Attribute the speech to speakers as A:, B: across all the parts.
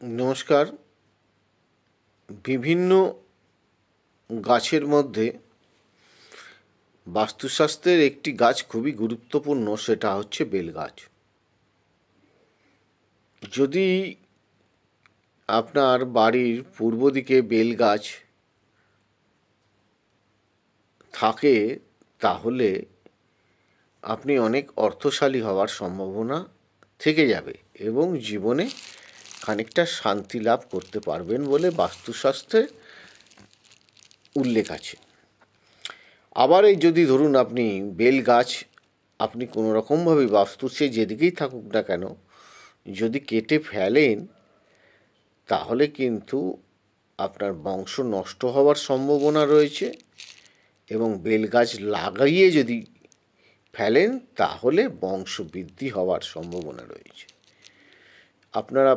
A: নমস্কার। বিভিন্ন গাছের মধ্যে বাস্তুশাস্ত্রের একটি গাছ খুবই গুরুত্বপূর্ণ, সেটা হচ্ছে বেল গাছ। যদি আপনার বাড়ির পূর্ব দিকে বেল গাছ থাকে তাহলে আপনি অনেক অর্থশালী হওয়ার সম্ভাবনা থেকে যাবে এবং জীবনে খানিকটা শান্তি লাভ করতে পারবেন বলে বাস্তুশাস্ত্রে উল্লেখ আছে। আবার এই যদি ধরুন আপনি বেল গাছ আপনি কোনো রকমভাবে বাস্তু সে যেদিকেই থাকুক না কেন যদি কেটে ফেলেন তাহলে কিন্তু আপনার বংশ নষ্ট হওয়ার সম্ভাবনা রয়েছে, এবং বেল গাছ লাগিয়ে যদি ফেলেন তাহলে বংশ বৃদ্ধি হওয়ার সম্ভাবনা রয়েছে। আপনারা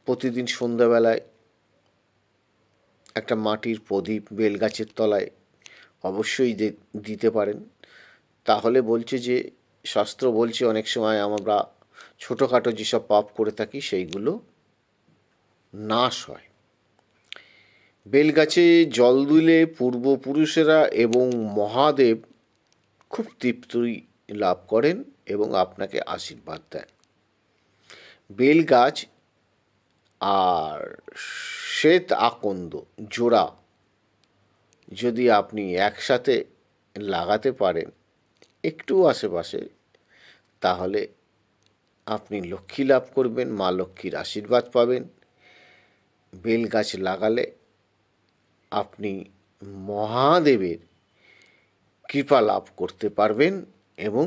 A: প্রতিদিন সন্ধ্যাবেলায় একটা মাটির প্রদীপ বেল গাছের তলায় অবশ্যই দিতে পারেন। তাহলে বলছে যে শাস্ত্র বলছে অনেক সময় আমরা ছোটোখাটো যেসব পাপ করে থাকি সেইগুলো নাশ হয়। বেলগাছে জল দিলে পূর্বপুরুষেরা এবং মহাদেব খুব তৃপ্তি লাভ করেন এবং আপনাকে আশীর্বাদ দেন। বেল গাছ আর শ্বেত আকন্দ জোড়া যদি আপনি একসাথে লাগাতে পারেন একটু আশেপাশে, তাহলে আপনি লক্ষ্মী লাভ করবেন, মা লক্ষ্মীর আশীর্বাদ পাবেন। বেল গাছ লাগালে আপনি মহাদেবের কৃপা লাভ করতে পারবেন এবং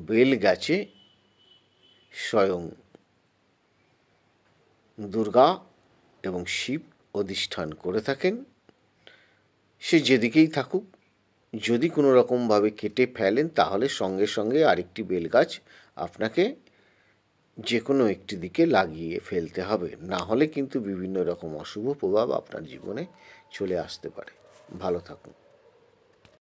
A: বেল গাছে স্বয়ং দুর্গা এবং শিব অধিষ্ঠান করে থাকেন। সে যেদিকেই থাকুক, যদি কোনো রকমভাবে কেটে ফেলেন তাহলে সঙ্গে সঙ্গে আরেকটি বেল গাছ আপনাকে যে কোনো একটি দিকে লাগিয়ে ফেলতে হবে, না হলে কিন্তু বিভিন্ন রকম অশুভ প্রভাব আপনার জীবনে চলে আসতে পারে। ভালো থাকুন।